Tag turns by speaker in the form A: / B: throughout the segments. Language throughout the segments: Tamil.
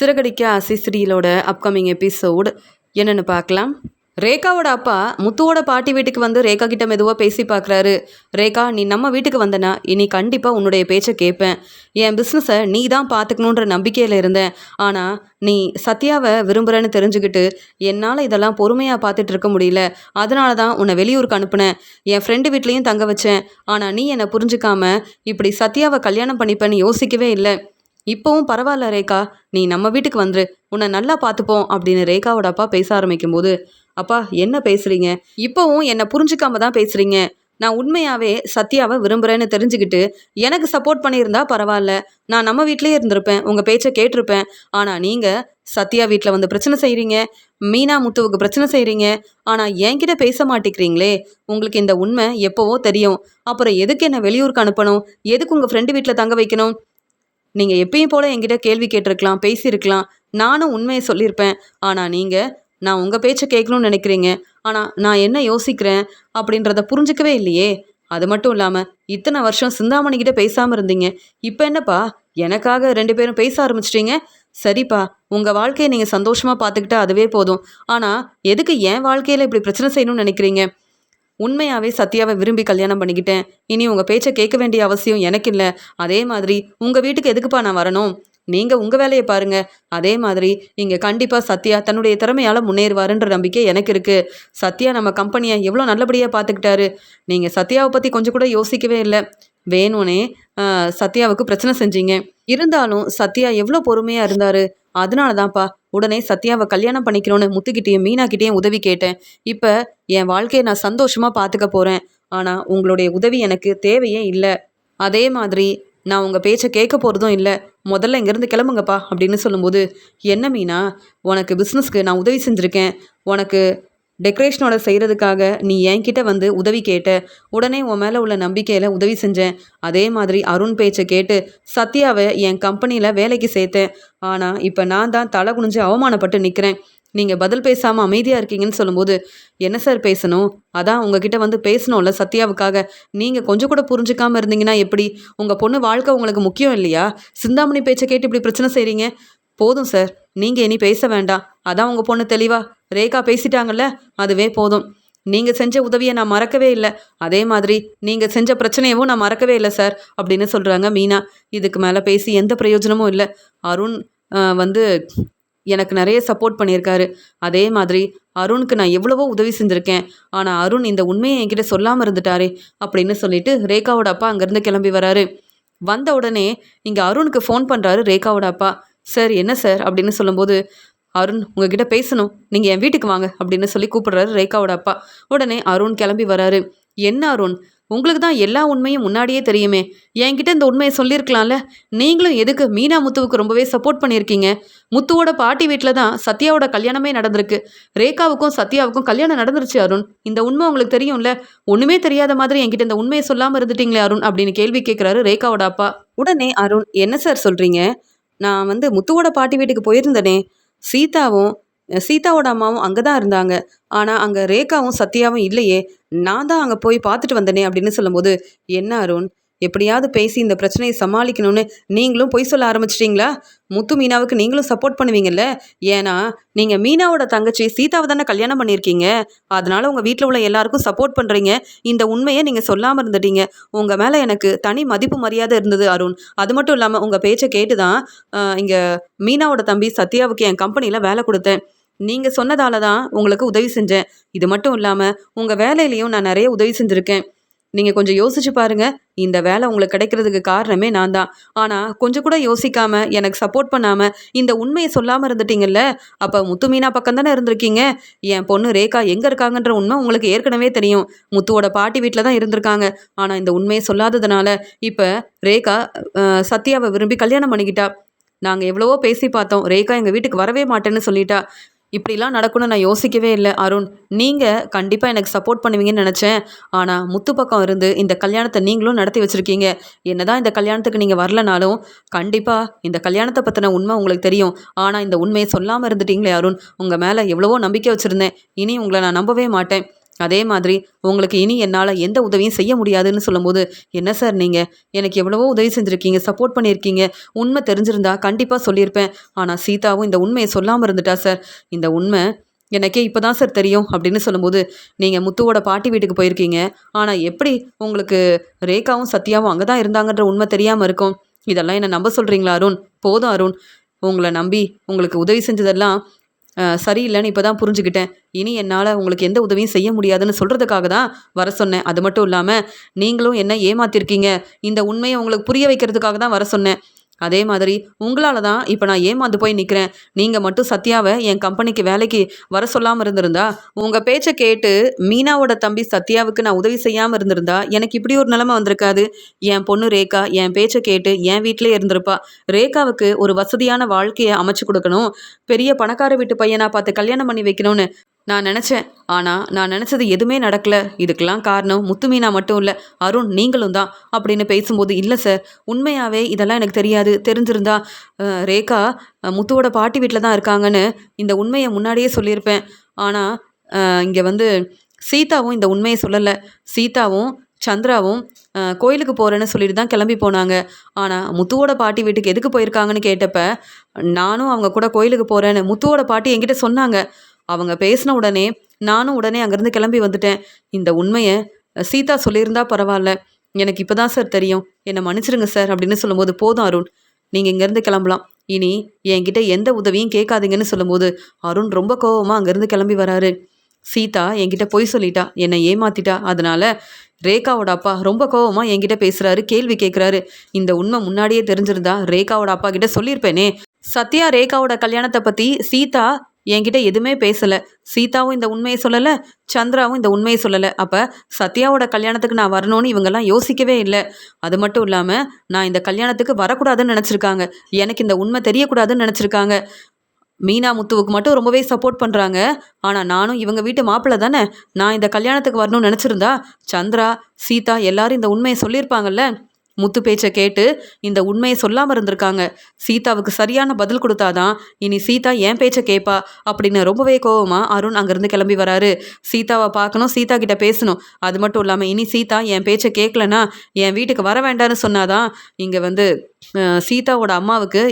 A: சிறகடிக்க ஆசை சீரியலோட அப்கமிங் எபிசோட் என்னென்னு பார்க்கலாம். ரேகாவோட அப்பா முத்துவோட பாட்டி வீட்டுக்கு வந்து ரேகா கிட்ட மெதுவாக பேசி பார்க்குறாரு. ரேகா, நீ நம்ம வீட்டுக்கு வந்தனா இனி கண்டிப்பாக உன்னுடைய பேச்சை கேட்பேன். என் பிஸ்னஸை நீ தான் பார்த்துக்கணுன்ற நம்பிக்கையில் இருந்தேன். ஆனால் நீ சத்யாவை விரும்புகிறேன்னு தெரிஞ்சுக்கிட்டு என்னால் இதெல்லாம் பொறுமையாக பார்த்துட்டு இருக்க முடியல. அதனால தான் உன்னை வெளியூருக்கு அனுப்புனேன். என் ஃப்ரெண்டு வீட்லேயும் தங்க வச்சேன். ஆனால் நீ என்னை புரிஞ்சுக்காம இப்படி சத்யாவை கல்யாணம் பண்ணிப்பேன்னு யோசிக்கவே இல்லை. இப்போவும் பரவாயில்ல ரேகா, நீ நம்ம வீட்டுக்கு வந்துரு, உன்னை நல்லா பார்த்துப்போம் அப்படின்னு ரேகாவோட அப்பா பேச ஆரம்பிக்கும் போது, அப்பா என்ன பேசுறீங்க? இப்போவும் என்னை புரிஞ்சுக்காம தான் பேசுறீங்க. நான் உண்மையாவே சத்யாவை விரும்புகிறேன்னு தெரிஞ்சுக்கிட்டு எனக்கு சப்போர்ட் பண்ணியிருந்தா பரவாயில்ல, நான் நம்ம வீட்டிலே இருந்திருப்பேன், உங்கள் பேச்சை கேட்டிருப்பேன். ஆனால் நீங்கள் சத்யா வீட்டில் வந்து பிரச்சனை செய்கிறீங்க, மீனா முத்துவுக்கு பிரச்சனை செய்கிறீங்க. ஆனால் என்கிட்ட பேச மாட்டேங்கிறீங்களே. உங்களுக்கு இந்த உண்மை எப்போவோ தெரியும். அப்புறம் எதுக்கு என்னை வெளியூருக்கு அனுப்பணும்? எதுக்கு உங்கள் ஃப்ரெண்டு வீட்டில் தங்க வைக்கணும்? நீங்கள் எப்பயும் போல் என்கிட்ட கேள்வி கேட்டிருக்கலாம், பேசியிருக்கலாம், நானும் உண்மையை சொல்லியிருப்பேன். ஆனால் நீங்கள் நான் உங்கள் பேச்சை கேட்கணும்னு நினைக்கிறீங்க. ஆனால் நான் என்ன யோசிக்கிறேன் அப்படின்றத புரிஞ்சிக்கவே இல்லையே. அது மட்டும் இல்லாமல் இத்தனை வருஷம் சிந்தாமணிக்கிட்ட பேசாமல் இருந்தீங்க. இப்போ என்னப்பா எனக்காக 2 பேரும் பேச ஆரம்பிச்சிட்டீங்க? சரிப்பா, உங்கள் வாழ்க்கையை நீங்கள் சந்தோஷமாக பார்த்துக்கிட்டா அதுவே போதும். ஆனால் எதுக்கு என் வாழ்க்கையில் இப்படி பிரச்சனை செய்யணும்னு நினைக்கிறீங்க? உண்மையாகவே சத்யாவை விரும்பி கல்யாணம் பண்ணிக்கிட்டேன். இனி உங்கள் பேச்சை கேட்க வேண்டிய அவசியம் எனக்கு இல்லை. அதே மாதிரி உங்கள் வீட்டுக்கு எதுக்குப்பா நான் வரணும்? நீங்கள் உங்கள் வேலையை பாருங்கள். அதே மாதிரி இங்கே கண்டிப்பாக சத்யா தன்னுடைய திறமையால் முன்னேறுவாருன்ற நம்பிக்கை எனக்கு இருக்குது. சத்யா நம்ம கம்பெனியை எவ்வளோ நல்லபடியாக பார்த்துக்கிட்டாரு. நீங்கள் சத்யாவை பற்றி கொஞ்சம் கூட யோசிக்கவே இல்லை. வேணும்னே சத்யாவுக்கு பிரச்சனை செஞ்சீங்க. இருந்தாலும் சத்யா எவ்வளோ பொறுமையாக இருந்தார். அதனால தான்ப்பா உடனே சத்யாவை கல்யாணம் பண்ணிக்கணும்னு முத்துக்கிட்டேயும் மீனாக்கிட்டேயும் உதவி கேட்டேன். இப்போ என் வாழ்க்கையை நான் சந்தோஷமாக பார்த்துக்க போகிறேன். ஆனால் உங்களுடைய உதவி எனக்கு தேவையே இல்லை. அதே மாதிரி நான் உங்கள் பேச்சை கேட்க போகிறதும் இல்லை. முதல்ல இங்கேருந்து கிளம்புங்கப்பா அப்படின்னு சொல்லும்போது, என்ன மீனா, உனக்கு பிஸ்னஸ்க்கு நான் உதவி செஞ்சுருக்கேன். உனக்கு டெக்கரேஷனோட செய்கிறதுக்காக நீ என்கிட்ட வந்து உதவி கேட்ட. உடனே உன் மேலே உள்ள நம்பிக்கையில் உதவி செஞ்சேன். அதே மாதிரி அருண் பேச்சை கேட்டு சத்யாவை என் கம்பெனியில் வேலைக்கு சேர்த்தேன். ஆனால் இப்போ நான் தான் தலை குனிஞ்சு அவமானப்பட்டு நிற்கிறேன். நீங்கள் பதில் பேசாமல் அமைதியாக இருக்கீங்கன்னு சொல்லும்போது, என்ன சார் பேசணும்? அதான் உங்ககிட்ட வந்து பேசணும்ல சத்யாவுக்காக. நீங்கள் கொஞ்சம் கூட புரிஞ்சுக்காமல் இருந்தீங்கன்னா எப்படி? உங்கள் பொண்ணு வாழ்க்கை உங்களுக்கு முக்கியம் இல்லையா? சிந்தாமணி பேச்சை கேட்டு இப்படி பிரச்சனை செய்கிறீங்க. போதும் சார், நீங்கள் இனி பேச வேண்டாம். அதான் உங்கள் பொண்ணு தெளிவா ரேகா பேசிட்டாங்கல்ல, அதுவே போதும். நீங்கள் செஞ்ச உதவியை நான் மறக்கவே இல்லை. அதே மாதிரி நீங்கள் செஞ்ச பிரச்சனையவும் நான் மறக்கவே இல்லை சார் அப்படின்னு சொல்கிறாங்க மீனா. இதுக்கு மேலே பேசி எந்த பிரயோஜனமும் இல்லை. அருண் வந்து எனக்கு நிறைய சப்போர்ட் பண்ணியிருக்காரு. அதே மாதிரி அருணுக்கு நான் எவ்வளவோ உதவி செஞ்சுருக்கேன். ஆனால் அருண் இந்த உண்மையை என்கிட்ட சொல்லாமல் இருந்துட்டாரே அப்படின்னு சொல்லிட்டு ரேகாவோட அப்பா அங்கேருந்து கிளம்பி வராரு. வந்த உடனே இங்கே அருணுக்கு ஃபோன் பண்ணுறாரு ரேகாவோட அப்பா. சார் என்ன சார் அப்படின்னு சொல்லும்போது, அருண் உங்ககிட்ட பேசணும், நீங்கள் என் வீட்டுக்கு வாங்க அப்படின்னு சொல்லி கூப்பிடுறாரு ரேகாவோட அப்பா. உடனே அருண் கிளம்பி வராரு. என்ன அருண், உங்களுக்கு தான் எல்லா உண்மையும் முன்னாடியே தெரியுமே, என்கிட்ட இந்த உண்மையை சொல்லியிருக்கலாம்ல. நீங்களும் எதுக்கு மீனா முத்துவுக்கு ரொம்பவே சப்போர்ட் பண்ணியிருக்கீங்க. முத்துவோட பாட்டி வீட்டில் தான் சத்யாவோட கல்யாணமே நடந்திருக்கு. ரேகாவுக்கும் சத்யாவுக்கும் கல்யாணம் நடந்துருச்சு அருண். இந்த உண்மை உங்களுக்கு தெரியும்ல. ஒன்றுமே தெரியாத மாதிரி என்கிட்ட இந்த உண்மையை சொல்லாமல் இருந்துட்டீங்களே அருண் அப்படின்னு கேள்வி கேட்குறாரு ரேகாவோட அப்பா. உடனே அருண், என்ன சார் சொல்கிறீங்க? நான் வந்து முத்துவோட பாட்டி வீட்டுக்கு போயிருந்தேனே. சீதாவோட அம்மாவும் அங்கே தான் இருந்தாங்க. ஆனால் அங்கே ரேகாவும் சத்யாவும் இல்லையே. நான் தான் அங்கே போய் பார்த்துட்டு வந்தேனே அப்படின்னு சொல்லும்போது, என்ன அருண், எப்படியாவது பேசி இந்த பிரச்சனையை சமாளிக்கணும்னு நீங்களும் பொய் சொல்ல ஆரம்பிச்சிட்டிங்களா? முத்து மீனாவுக்கு நீங்களும் சப்போர்ட் பண்ணுவீங்கல்ல. ஏன்னா நீங்கள் மீனாவோட தங்கச்சி சீதாவை தானே கல்யாணம் பண்ணியிருக்கீங்க. அதனால உங்கள் வீட்டில் உள்ள எல்லாருக்கும் சப்போர்ட் பண்ணுறீங்க. இந்த உண்மையை நீங்கள் சொல்லாமல் இருந்துட்டீங்க. உங்கள் மேலே எனக்கு தனி மதிப்பு மரியாதை இருந்தது அருண். அது மட்டும் இல்லாமல் உங்கள் பேச்சை கேட்டு தான் இங்கே மீனாவோட தம்பி சத்யாவுக்கு என் கம்பெனியில் வேலை கொடுத்தேன். நீங்கள் சொன்னதால தான் உங்களுக்கு உதவி செஞ்சேன். இது மட்டும் இல்லாமல் உங்கள் வேலையிலையும் நான் நிறைய உதவி செஞ்சுருக்கேன். நீங்கள் கொஞ்சம் யோசிச்சு பாருங்கள். இந்த வேலை உங்களுக்கு கிடைக்கிறதுக்கு காரணமே நான் தான். ஆனால் கொஞ்சம் கூட யோசிக்காமல் எனக்கு சப்போர்ட் பண்ணாமல் இந்த உண்மையை சொல்லாமல் இருந்துட்டீங்கல்ல. அப்போ முத்து மீனா பக்கம் தானே இருந்திருக்கீங்க. என் பொண்ணு ரேகா எங்கே இருக்காங்கன்ற உண்மை உங்களுக்கு ஏற்கனவே தெரியும். முத்துவோட பாட்டி வீட்டில் தான் இருந்திருக்காங்க. ஆனால் இந்த உண்மையை சொல்லாததுனால இப்போ ரேகா சத்யாவை விரும்பி கல்யாணம் பண்ணிக்கிட்டா. நாங்கள் எவ்வளவோ பேசி பார்த்தோம். ரேகா எங்கள் வீட்டுக்கு வரவே மாட்டேன்னு சொல்லிட்டா. இப்படிலாம் நடக்கும்னு நான் யோசிக்கவே இல்லை அருண். நீங்கள் கண்டிப்பாக எனக்கு சப்போர்ட் பண்ணுவீங்கன்னு நினச்சேன். ஆனால் முத்து பக்கம் இருந்து இந்த கல்யாணத்தை நீங்களும் நடத்தி வச்சுருக்கீங்க. என்னதான் இந்த கல்யாணத்துக்கு நீங்கள் வரலனாலும் கண்டிப்பாக இந்த கல்யாணத்தை பற்றின உண்மை உங்களுக்கு தெரியும். ஆனால் இந்த உண்மையை சொல்லாமல் இருந்துட்டீங்களே அருண். உங்கள் மேலே எவ்வளவோ நம்பிக்கை வச்சுருந்தேன். இனி உங்களை நான் நம்பவே மாட்டேன். அதே மாதிரி உங்களுக்கு இனி என்னால் எந்த உதவியும் செய்ய முடியாதுன்னு சொல்லும்போது, என்ன சார் நீங்கள் எனக்கு எவ்வளவோ உதவி செஞ்சுருக்கீங்க, சப்போர்ட் பண்ணியிருக்கீங்க. உண்மை தெரிஞ்சிருந்தா கண்டிப்பாக சொல்லியிருப்பேன். ஆனால் சீதாவும் இந்த உண்மையை சொல்லாமல் இருந்துட்டா சார். இந்த உண்மை எனக்கே இப்போ தான் சார் தெரியும் அப்படின்னு சொல்லும்போது, நீங்கள் முத்துவோட பாட்டி வீட்டுக்கு போயிருக்கீங்க. ஆனால் எப்படி உங்களுக்கு ரேகாவும் சத்யாவும் அங்கே தான் இருந்தாங்கன்ற உண்மை தெரியாமல் இருக்கும்? இதெல்லாம் என்ன நம்ப சொல்கிறீங்களா அருண்? போதும் அருண். உங்களை நம்பி உங்களுக்கு உதவி செஞ்சதெல்லாம் சரியில்லைன்னு இப்போ தான் புரிஞ்சுக்கிட்டேன். இனி என்னால் உங்களுக்கு எந்த உதவியும் செய்ய முடியாதுன்னு சொல்கிறதுக்காக தான் வர சொன்னேன். அது மட்டும் இல்லாமல் நீங்களும் என்ன ஏமாத்திருக்கீங்க. இந்த உண்மையை உங்களுக்கு புரிய வைக்கிறதுக்காக தான் வர சொன்னேன். அதே மாதிரி உங்களால் தான் இப்போ நான் ஏமாந்து போய் நிற்கிறேன். நீங்கள் மட்டும் சத்யாவை என் கம்பெனிக்கு வேலைக்கு வர சொல்லாமல் இருந்திருந்தா, உங்கள் பேச்சை கேட்டு மீனாவோட தம்பி சத்யாவுக்கு நான் உதவி செய்யாமல் இருந்திருந்தா எனக்கு இப்படி ஒரு நிலைமை வந்திருக்காது. என் பொண்ணு ரேகா என் பேச்சை கேட்டு என் வீட்டிலே இருந்திருப்பா. ரேகாவுக்கு ஒரு வசதியான வாழ்க்கையை அமைச்சு கொடுக்கணும், பெரிய பணக்கார வீட்டு பையனா பார்த்து கல்யாணம் பண்ணி வைக்கணும்னு நான் நினச்சேன். ஆனால் நான் நினச்சது எதுவுமே நடக்கல. இதுக்கெல்லாம் காரணம் முத்து மீனா மட்டும் இல்லை, அருண் நீங்களும் தான் அப்படின்னு பேசும்போது, இல்லை சார் உண்மையாகவே இதெல்லாம் எனக்கு தெரியாது. தெரிஞ்சிருந்தா ரேகா முத்துவோட பாட்டி வீட்டில் தான் இருக்காங்கன்னு இந்த உண்மையை முன்னாடியே சொல்லியிருப்பேன். ஆனால் இங்கே வந்து சீதாவும் இந்த உண்மையை சொல்லலை. சீதாவும் சந்திராவும் கோயிலுக்கு போகிறேன்னு சொல்லிட்டு தான் கிளம்பி போனாங்க. ஆனால் முத்துவோட பாட்டி வீட்டுக்கு எதுக்கு போயிருக்காங்கன்னு கேட்டப்ப, நானும் அவங்க கூட கோயிலுக்கு போகிறேன்னு முத்துவோட பாட்டி என்கிட்ட சொன்னாங்க. அவங்க பேசின உடனே நானும் உடனே அங்கேருந்து கிளம்பி வந்துட்டேன். இந்த உண்மையை சீதா சொல்லியிருந்தா பரவாயில்ல. எனக்கு இப்போ தான் சார் தெரியும். என்னை மன்னிச்சிருங்க சார் அப்படின்னு சொல்லும்போது, போதும் அருண் நீங்கள் இங்கேருந்து கிளம்பலாம். இனி என்கிட்ட எந்த உதவியும் கேட்காதீங்கன்னு சொல்லும்போது, அருண் ரொம்ப கோவமாக அங்கேருந்து கிளம்பி வராரு. சீதா என்கிட்ட பொய் சொல்லிட்டா, என்னை ஏமாத்திட்டா. அதனால ரேகாவோட அப்பா ரொம்ப கோவமாக என்கிட்ட பேசுகிறாரு, கேள்வி கேட்குறாரு. இந்த உண்மை முன்னாடியே தெரிஞ்சிருந்தா ரேகாவோட அப்பா கிட்ட சொல்லியிருப்பேனே. சத்யா ரேகாவோட கல்யாணத்தை பற்றி சீதா என்கிட்ட எதுவுமே பேசலை. சீதாவும் இந்த உண்மையை சொல்லலை, சந்திராவும் இந்த உண்மையை சொல்லலை. அப்போ சத்யாவோட கல்யாணத்துக்கு நான் வரணும்னு இவங்கெல்லாம் யோசிக்கவே இல்லை. அது மட்டும் இல்லாமல் நான் இந்த கல்யாணத்துக்கு வரக்கூடாதுன்னு நினச்சிருக்காங்க. எனக்கு இந்த உண்மை தெரியக்கூடாதுன்னு நினச்சிருக்காங்க. மீனா முத்துவுக்கு மட்டும் ரொம்பவே சப்போர்ட் பண்ணுறாங்க. ஆனால் நானும் இவங்க வீட்டு மாப்பிள்ளை தானே. நான் இந்த கல்யாணத்துக்கு வரணும்னு நினச்சிருந்தா சந்திரா சீதா எல்லாரும் இந்த உண்மையை சொல்லியிருப்பாங்கல்ல. முத்து பேச்சை கேட்டு இந்த உண்மையை சொல்லாமல் இருந்திருக்காங்க. சீதாவுக்கு சரியான பதில் கொடுத்தாதான் இனி சீதா என் பேச்சை கேட்பா அப்படின்னு ரொம்பவே கோவமாக அருண் அங்கேருந்து கிளம்பி வராரு. சீதாவை பார்க்கணும், சீதா கிட்ட பேசணும். அது மட்டும் இல்லாமல் இனி சீதா என் பேச்சை கேட்கலன்னா என் வீட்டுக்கு வர வேண்டான்னு சொன்னாதான் இங்கே வந்து சீதாவோட அம்மாவுக்கு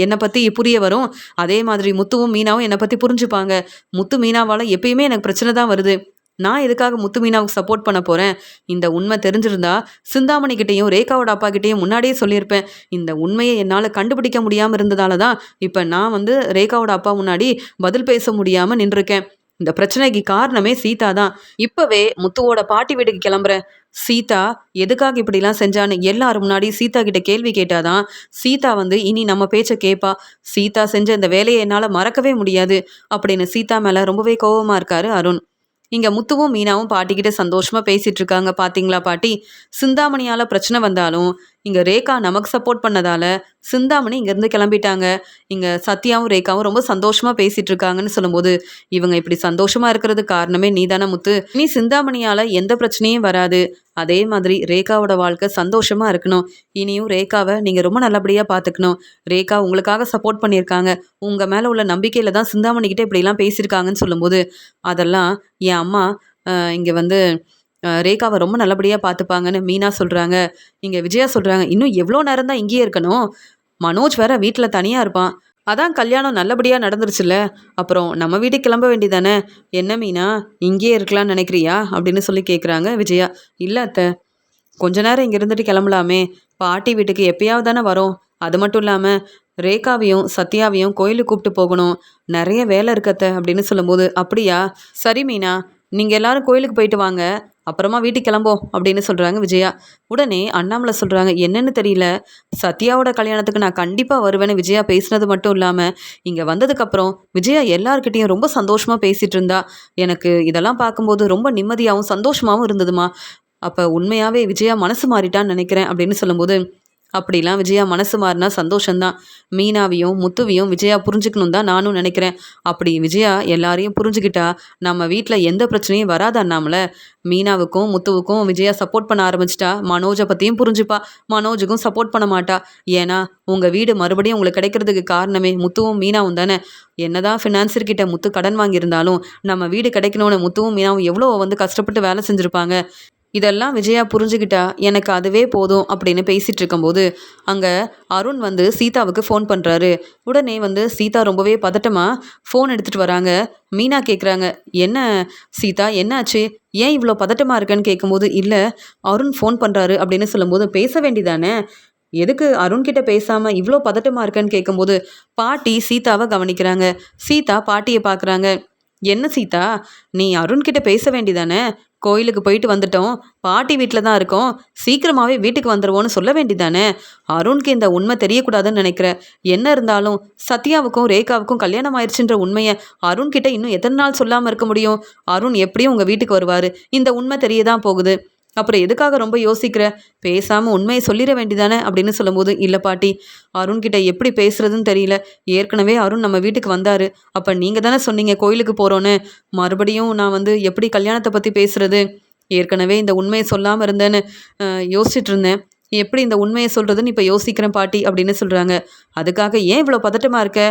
A: என்னை பற்றி புரிய வரும். அதே மாதிரி முத்துவும் மீனாவும் என்னை பற்றி புரிஞ்சுப்பாங்க. முத்து மீனாவால் எப்பயுமே எனக்கு பிரச்சனை தான் வருது. நான் எதுக்காக முத்து மீனாவுக்கு சப்போர்ட் பண்ண போகிறேன்? இந்த உண்மை தெரிஞ்சிருந்தா சிந்தாமணிக்கிட்டேயும் ரேகாவோட அப்பா கிட்டேயும் முன்னாடியே சொல்லியிருப்பேன். இந்த உண்மையை என்னால் கண்டுபிடிக்க முடியாமல் இருந்ததால தான் இப்போ நான் வந்து ரேகாவோட அப்பா முன்னாடி பதில் பேச முடியாமல் நின்றுருக்கேன். இந்த பிரச்சனைக்கு காரணமே சீதா தான். இப்போவே முத்துவோட பாட்டி வீட்டுக்கு கிளம்புறேன். சீதா எதுக்காக இப்படிலாம் செஞ்சான்னு எல்லாரும் முன்னாடி சீதா கிட்ட கேள்வி கேட்டாதான் சீதா வந்து இனி நம்ம பேச்சை கேட்பா. சீதா செஞ்ச இந்த வேலையை என்னால் மறக்கவே முடியாது அப்படின்னு சீதா மேலே ரொம்பவே கோபமாக இருக்காரு அருண். இங்கே முத்துவும் மீனாவும் பாட்டிக்கிட்ட சந்தோஷமாக பேசிகிட்டு இருக்காங்க. பார்த்தீங்களா பாட்டி, சிந்தாமணியால் பிரச்சனை வந்தாலும் இங்கே ரேகா நமக்கு சப்போர்ட் பண்ணதால் சிந்தாமணி இங்கேருந்து கிளம்பிட்டாங்க. இங்கே சத்யாவும் ரேகாவும் ரொம்ப சந்தோஷமாக பேசிகிட்டு இருக்காங்கன்னு சொல்லும்போது, இவங்க இப்படி சந்தோஷமாக இருக்கிறதுக்கு காரணமே நீ தானே முத்து. நீ சிந்தாமணியால் எந்த பிரச்சனையும் வராது. அதே மாதிரி ரேகாவோட வாழ்க்கை சந்தோஷமாக இருக்கணும். இனியும் ரேகாவை நீங்கள் ரொம்ப நல்லபடியாக பார்த்துக்கணும். ரேகா உங்களுக்காக சப்போர்ட் பண்ணியிருக்காங்க. உங்கள் மேலே உள்ள நம்பிக்கையில் தான் சிந்தாமணிக்கிட்ட இப்படிலாம் பேசியிருக்காங்கன்னு சொல்லும்போது, அதெல்லாம் என் அம்மா இங்கே வந்து ரேகாவை ரொம்ப நல்லபடியாக பார்த்துப்பாங்கன்னு மீனா சொல்கிறாங்க. இங்கே விஜயா சொல்கிறாங்க, இன்னும் எவ்வளோ நேரம் தான் இங்கேயே இருக்கணும்? மனோஜ் வேற வீட்டில் தனியாக இருப்பான். அதான் கல்யாணம் நல்லபடியாக நடந்துருச்சுல்ல, அப்புறம் நம்ம வீட்டுக்கு கிளம்ப வேண்டியதானே. என்ன மீனா இங்கேயே இருக்கலாம்னு நினைக்கிறியா அப்படின்னு சொல்லி கேட்குறாங்க விஜயா. இல்லை அத்தை, கொஞ்ச நேரம் இங்கே இருந்துட்டு கிளம்பலாமே. பாட்டி வீட்டுக்கு எப்பயாவது தானே வரோம். அது மட்டும் இல்லாமல் ரேகாவையும் சத்யாவையும் கோயிலுக்கு கூப்பிட்டு போகணும். நிறைய வேலை இருக்கத்த அப்படின்னு சொல்லும்போது, அப்படியா, சரி மீனா, நீங்கள் எல்லாரும் கோயிலுக்கு போயிட்டு வாங்க, அப்புறமா வீட்டுக்கு கிளம்போம் அப்படின்னு சொல்கிறாங்க விஜயா. உடனே அண்ணாமலை சொல்கிறாங்க, என்னன்னு தெரியல, சத்யாவோட கல்யாணத்துக்கு நான் கண்டிப்பாக வருவேன்னு விஜயா பேசினது மட்டும் இல்லாமல் இங்கே வந்ததுக்கப்புறம் விஜயா எல்லார்கிட்டையும் ரொம்ப சந்தோஷமாக பேசிகிட்டு இருந்தா. எனக்கு இதெல்லாம் பார்க்கும்போது ரொம்ப நிம்மதியாகவும் சந்தோஷமாகவும் இருந்ததுமா. அப்போ உண்மையாகவே விஜயா மனசு மாறிட்டான்னு நினைக்கிறேன் அப்படின்னு சொல்லும்போது, அப்படிலாம் விஜயா மனசு மாறினா சந்தோஷம்தான். மீனாவையும் முத்துவையும் விஜயா புரிஞ்சுக்கணும் தான் நானும் நினைக்கிறேன். அப்படி விஜயா எல்லாரையும் புரிஞ்சுக்கிட்டா நம்ம வீட்டில் எந்த பிரச்சனையும் வராது அண்ணாமலை. மீனாவுக்கும் முத்துவுக்கும் விஜயா சப்போர்ட் பண்ண ஆரம்பிச்சிட்டா மனோஜை பற்றியும் புரிஞ்சுப்பா. மனோஜுக்கும் சப்போர்ட் பண்ண மாட்டா. ஏன்னா உங்கள் வீடு மறுபடியும் உங்களுக்கு கிடைக்கிறதுக்கு காரணமே முத்துவும் மீனாவும் தானே. என்னதான் ஃபினான்சியர்கிட்ட முத்து கடன் வாங்கியிருந்தாலும் நம்ம வீடு கிடைக்கணும்னு முத்துவும் மீனாவும் எவ்வளோ கஷ்டப்பட்டு வேலை செஞ்சுருப்பாங்க. இதெல்லாம் விஜயா புரிஞ்சுக்கிட்டா எனக்கு அதுவே போதும் அப்படின்னு பேசிகிட்டு இருக்கும்போது அங்கே அருண் சீதாவுக்கு ஃபோன் பண்ணுறாரு. உடனே சீதா ரொம்பவே பதட்டமாக ஃபோன் எடுத்துகிட்டு வராங்க. மீனா கேட்குறாங்க, என்ன சீதா என்னாச்சு, ஏன் இவ்வளோ பதட்டமாக இருக்கேன்னு கேட்கும்போது, இல்லை அருண் ஃபோன் பண்ணுறாரு அப்படின்னு சொல்லும்போது, பேச வேண்டிதானே, எதுக்கு அருண்கிட்ட பேசாமல் இவ்வளோ பதட்டமாக இருக்கேன்னு கேட்கும்போது பாட்டி சீதாவை கவனிக்கிறாங்க. சீதா பாட்டியை பார்க்குறாங்க. என்ன சீதா, நீ அருண்கிட்ட பேச வேண்டிதானே, கோயிலுக்கு போயிட்டு வந்துட்டோம், பாட்டி வீட்டில் தான் இருக்கோம், சீக்கிரமாகவே வீட்டுக்கு வந்துடுவோன்னு சொல்ல வேண்டிதானே. அருணுக்கு இந்த உண்மை தெரியக்கூடாதுன்னு நினைக்கிறேன். என்ன இருந்தாலும் சத்யாவுக்கும் ரேகாவுக்கும் கல்யாணம் ஆயிடுச்சுன்ற உண்மையை அருண்கிட்ட இன்னும் எத்தனை நாள் சொல்லாமல் இருக்க முடியும். அருண் எப்படியும் உங்கள் வீட்டுக்கு வருவார், இந்த உண்மை தெரிய தான் போகுது. அப்புறம் எதுக்காக ரொம்ப யோசிக்கிற, பேசாமல் உண்மையை சொல்லிட வேண்டிதானே அப்படின்னு சொல்லும்போது, இல்லை பாட்டி, அருண்கிட்ட எப்படி பேசுறதுன்னு தெரியல. ஏற்கனவே அருண் நம்ம வீட்டுக்கு வந்தார். அப்போ நீங்கள் தானே சொன்னீங்க கோயிலுக்கு போகிறோன்னு. மறுபடியும் நான் எப்படி கல்யாணத்தை பற்றி பேசுறது, ஏற்கனவே இந்த உண்மையை சொல்லாமல் இருந்தேன்னு யோசிச்சுட்டு இருந்தேன். எப்படி இந்த உண்மையை சொல்கிறதுன்னு இப்போ யோசிக்கிறேன் பாட்டி அப்படின்னு சொல்கிறாங்க. அதுக்காக ஏன் இவ்வளோ பதட்டமாக இருக்க,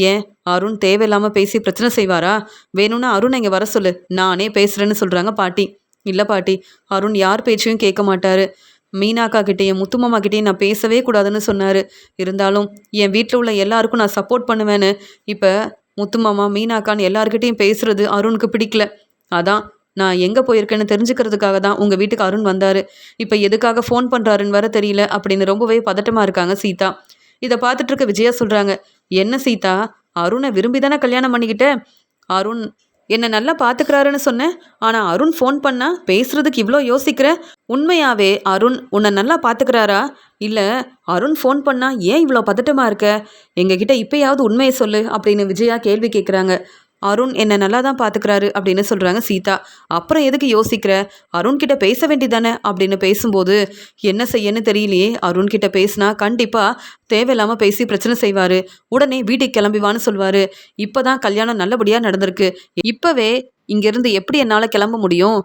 A: ஏன் அருண் தேவையில்லாமல் பேசி பிரச்சனை செய்வாரா, வேணும்னா அருண் இங்கே வர சொல்லு, நானே பேசுகிறேன்னு சொல்கிறாங்க பாட்டி. இல்லை பாட்டி, அருண் யார் பேச்சையும் கேட்க மாட்டார். மீனாக்கா கிட்டேயும் முத்துமாமா கிட்டேயும் நான் பேசவே கூடாதுன்னு சொன்னார். இருந்தாலும் என் வீட்டில் உள்ள எல்லாருக்கும் நான் சப்போர்ட் பண்ணுவேன்னு இப்போ முத்துமாமா மீனாக்கான்னு எல்லாருக்கிட்டேயும் பேசுகிறது அருணுக்கு பிடிக்கல. அதான் நான் எங்கே போயிருக்கேன்னு தெரிஞ்சுக்கிறதுக்காக தான் உங்கள் வீட்டுக்கு அருண் வந்தார். இப்போ எதுக்காக ஃபோன் பண்ணுறாருன்னு வர தெரியல அப்படின்னு ரொம்பவே பதட்டமாக இருக்காங்க சீதா. இதை பார்த்துட்டு இருக்க விஜயா சொல்கிறாங்க, என்ன சீதா, அருணை விரும்பி தானே கல்யாணம் பண்ணிக்கிட்ட, அருண் என்னை நல்லா பார்த்துக்கிறாருன்னு சொன்னேன், ஆனால் அருண் ஃபோன் பண்ணால் பேசுகிறதுக்கு இவ்வளோ யோசிக்கிற, உண்மையாகவே அருண் உன்னை நல்லா பார்த்துக்கிறாரா, இல்லை அருண் ஃபோன் பண்ணால் ஏன் இவ்வளோ பதட்டமாக இருக்க, எங்ககிட்ட இப்போயாவது உண்மையை சொல்லு அப்படின்னு விஜயா கேள்வி கேட்குறாங்க. அருண் என்னை நல்லா தான் பார்த்துக்கிறாரு அப்படின்னு சொல்கிறாங்க சீதா. அப்புறம் எதுக்கு யோசிக்கிற, அருண்கிட்ட பேச வேண்டிதானே அப்படின்னு பேசும்போது, என்ன செய்யன்னு தெரியலையே, அருண்கிட்ட பேசினா கண்டிப்பாக தேவையில்லாமல் பேசி பிரச்சனை செய்வார், உடனே வீட்டுக்கு கிளம்பிவான்னு சொல்வார். இப்போ தான் கல்யாணம் நல்லபடியாக நடந்திருக்கு, இப்போவே இங்கேருந்து எப்படி என்னால் கிளம்ப முடியும்,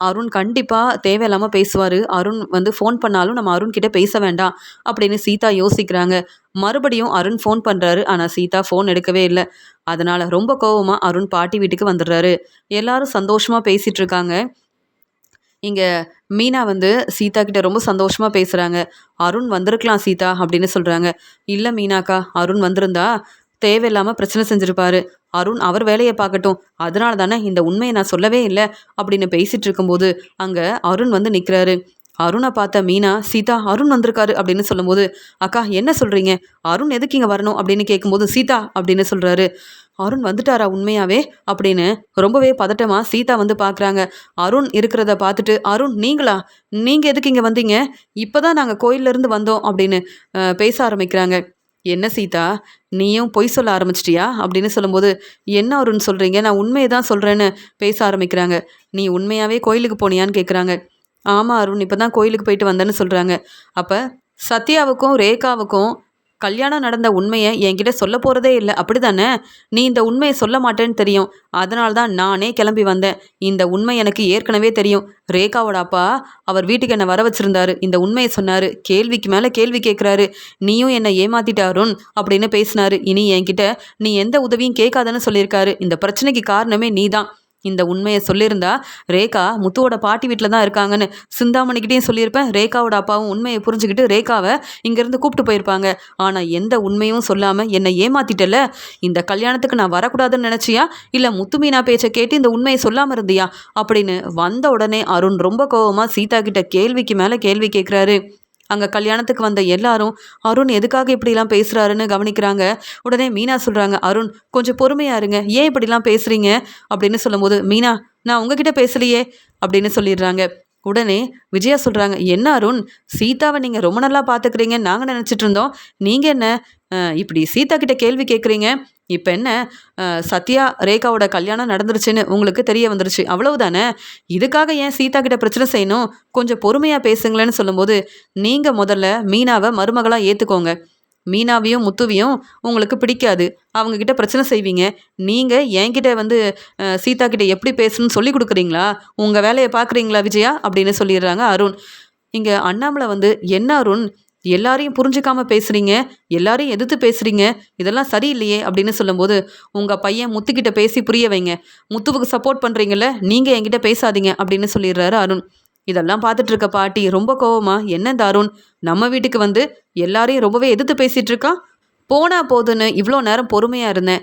A: அருண் கண்டிப்பாக தேவையில்லாமல் பேசுவார், அருண் ஃபோன் பண்ணாலும் நம்ம அருண்கிட்ட பேச வேண்டாம் அப்படின்னு சீதா யோசிக்கிறாங்க. மறுபடியும் அருண் ஃபோன் பண்ணுறாரு, ஆனால் சீதா ஃபோன் எடுக்கவே இல்லை. அதனால் ரொம்ப கோவமாக அருண் பாட்டி வீட்டுக்கு வந்துடுறாரு. எல்லாரும் சந்தோஷமாக பேசிகிட்டு இருக்காங்க. இங்கே மீனா சீதா கிட்ட ரொம்ப சந்தோஷமாக பேசுகிறாங்க. அருண் வந்திருக்கலாம் சீதா அப்படின்னு சொல்கிறாங்க. இல்லை மீனாக்கா, அருண் வந்திருந்தா தேவையில்லாமல் பிரச்சனை செஞ்சுருப்பாரு, அருண் அவர் வேலையை பார்க்கட்டும், அதனால தானே இந்த உண்மையை நான் சொல்லவே இல்லை அப்படின்னு பேசிகிட்டு இருக்கும்போது அங்கே அருண் நிற்கிறாரு. அருணை பார்த்த மீனா, சீதா அருண் வந்திருக்காரு அப்படின்னு சொல்லும்போது, அக்கா என்ன சொல்கிறீங்க, அருண் எதுக்கு இங்கே வரணும் அப்படின்னு கேட்கும்போது, சீதா அப்படின்னு சொல்கிறாரு. அருண் வந்துட்டாரா உண்மையாவே அப்படின்னு ரொம்பவே பதட்டமாக சீதா பார்க்குறாங்க. அருண் இருக்கிறத பார்த்துட்டு, அருண் நீங்களா, நீங்கள் எதுக்கு இங்கே வந்தீங்க, இப்போ தான் நாங்கள் கோயிலேருந்து வந்தோம் அப்படின்னு பேச ஆரம்பிக்கிறாங்க. என்ன சீதா, நீயும் பொய் சொல்ல ஆரம்பிச்சிட்டியா அப்படின்னு சொல்லும்போது, என்ன அருண் சொல்கிறீங்க, நான் உண்மையை தான் சொல்கிறேன்னு பேச ஆரம்பிக்கிறாங்க. நீ உண்மையாகவே கோயிலுக்கு போனியான்னு கேட்குறாங்க. ஆமாம் அருண், இப்போ தான் கோயிலுக்கு போயிட்டு வந்தேன்னு சொல்கிறாங்க. அப்போ சத்யாவுக்கும் ரேகாவுக்கும் கல்யாணம் நடந்த உண்மையை என்கிட்ட சொல்ல போகிறதே இல்லை அப்படி தானே, நீ இந்த உண்மையை சொல்ல மாட்டேன்னு தெரியும், அதனால தான் நானே கிளம்பி வந்தேன். இந்த உண்மை எனக்கு ஏற்கனவே தெரியும், ரேகாவோட அப்பா அவர் வீட்டுக்கு என்னை வர வச்சுருந்தாரு, இந்த உண்மையை சொன்னார், கேள்விக்கு மேலே கேள்வி கேட்குறாரு, நீயும் என்னை ஏமாத்திட்ட அருண் அப்படின்னு பேசினாரு. இனி என்கிட்ட நீ எந்த உதவியும் கேட்காதன்னு சொல்லியிருக்காரு. இந்த பிரச்சனைக்கு காரணமே நீ தான். இந்த உண்மையை சொல்லியிருந்தா ரேகா முத்துவோட பாட்டி வீட்டில் தான் இருக்காங்கன்னு சிந்தாமணிக்கிட்டேயும் சொல்லியிருப்பேன். ரேகாவோட அப்பாவும் உண்மையை புரிஞ்சுக்கிட்டு ரேகாவை இங்கேருந்து கூப்பிட்டு போயிருப்பாங்க. ஆனால் எந்த உண்மையும் சொல்லாமல் என்னை ஏமாத்திட்டல, இந்த கல்யாணத்துக்கு நான் வரக்கூடாதுன்னு நினச்சியா, இல்லை முத்துமீனா பேச்சை கேட்டு இந்த உண்மையை சொல்லாமல் இருந்தியா அப்படின்னு வந்த உடனே அருண் ரொம்ப கோவமாக சீதா கிட்ட கேள்விக்கு மேலே கேள்வி கேட்குறாரு. அங்கே கல்யாணத்துக்கு வந்த எல்லாரும் அருண் எதுக்காக இப்படிலாம் பேசுகிறாருன்னு கவனிக்கிறாங்க. உடனே மீனா சொல்கிறாங்க, அருண் கொஞ்சம் பொறுமையாக இருங்க, ஏன் இப்படிலாம் பேசுகிறீங்க அப்படின்னு சொல்லும்போது, மீனா நான் உங்ககிட்ட பேசலையே அப்படின்னு சொல்லிடுறாங்க. உடனே விஜயா சொல்கிறாங்க, என்ன அருண், சீதாவை நீங்கள் ரொம்ப நல்லா பார்த்துக்கிறீங்கன்னு நாங்கள் நினச்சிட்டு இருந்தோம். நீங்கள் என்ன இப்படி சீதா கிட்ட கேள்வி கேட்குறீங்க? இப்போ என்ன, சத்யா ரேகாவோட கல்யாணம் நடந்துருச்சுன்னு உங்களுக்கு தெரிய வந்துருச்சு, அவ்வளவுதானே? இதுக்காக ஏன் சீதா கிட்ட பிரச்சனை செய்யணும்? கொஞ்சம் பொறுமையாக பேசுங்களேன்னு சொல்லும்போது, நீங்கள் முதல்ல மீனாவை மருமகளாக ஏற்றுக்கோங்க. மீனாவையும் முத்துவையும் உங்களுக்கு பிடிக்காது, அவங்கக்கிட்ட பிரச்சனை செய்வீங்க. நீங்கள் என்கிட்ட வந்து சீதா கிட்ட எப்படி பேசணும்னு சொல்லி கொடுக்குறீங்களா? உங்கள் வேலையை பார்க்குறீங்களா விஜயா அப்படின்னு சொல்லிடுறாங்க அருண். இங்கே அண்ணாமலை வந்து, என்ன அருண், எல்லாரையும் புரிஞ்சுக்காம பேசுகிறீங்க, எல்லாரையும் எதிர்த்து பேசுகிறீங்க, இதெல்லாம் சரியில்லையே அப்படின்னு சொல்லும்போது, உங்கள் பையன் முத்துக்கிட்ட பேசி புரிய வைங்க. முத்துவுக்கு சப்போர்ட் பண்ணுறீங்கல்ல, நீங்கள் என்கிட்ட பேசாதீங்க அப்படின்னு சொல்லிடுறாரு அருண். இதெல்லாம் பார்த்துட்டு இருக்க பாட்டி ரொம்ப கோவமா, என்ன இந்த அருண் நம்ம வீட்டுக்கு வந்து எல்லாரையும் ரொம்பவே எதிர்த்து பேசிட்டு இருக்கான், போனா போதுன்னு இவ்வளோ நேரம் பொறுமையாக இருந்தேன்.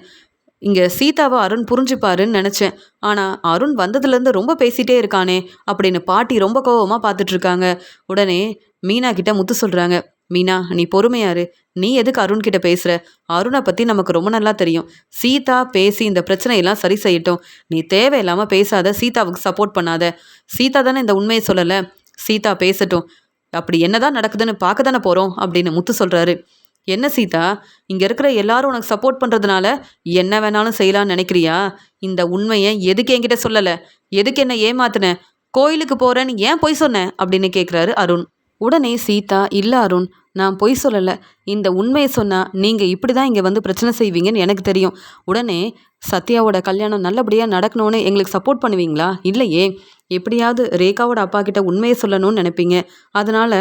A: இங்கே சீதாவை அருண் புரிஞ்சுப்பாருன்னு நினச்சேன், ஆனால் அருண் வந்ததுலேருந்து ரொம்ப பேசிகிட்டே இருக்கானே அப்படின்னு பாட்டி ரொம்ப கோவமாக பார்த்துட்ருக்காங்க. உடனே மீனா கிட்ட முத்து சொல்கிறாங்க, மீனா நீ பொறுமையாரு, நீ எதுக்கு அருண் கிட்ட பேசுகிற? அருணை பற்றி நமக்கு ரொம்ப நல்லா தெரியும். சீதா பேசி இந்த பிரச்சனையெல்லாம் சரி செய்யட்டும். நீ தேவையில்லாமல் பேசாத, சீதாவுக்கு சப்போர்ட் பண்ணாத. சீதா தானே இந்த உண்மையை சொல்லலை, சீதா பேசட்டும். அப்படி என்னதான் நடக்குதுன்னு பார்க்க தானே போகிறோம் அப்படின்னு முத்து சொல்கிறாரு. என்ன சீதா, இங்கே இருக்கிற எல்லாரும் உனக்கு சப்போர்ட் பண்ணுறதுனால என்ன வேணாலும் செய்யலான்னு நினைக்கிறியா? இந்த உண்மையை எதுக்கு என்கிட்ட சொல்லலை? எதுக்கு என்ன ஏமாத்தின? கோயிலுக்கு போகிறேன்னு ஏன் பொய் சொன்னேன் அப்படின்னு கேட்குறாரு அருண். உடனே சீதா, இல்லை அருண், நான் பொய் சொல்லலை. இந்த உண்மையை சொன்னால் நீங்கள் இப்படி தான் இங்கே வந்து பிரச்சனை செய்வீங்கன்னு எனக்கு தெரியும். உடனே சத்யாவோட கல்யாணம் நல்லபடியாக நடக்கணும்னு எங்களுக்கு சப்போர்ட் பண்ணுவீங்களா? இல்லையே, எப்படியாவது ரேகாவோட அப்பா கிட்ட உண்மையை சொல்லணும்னு நினைப்பீங்க. அதனால்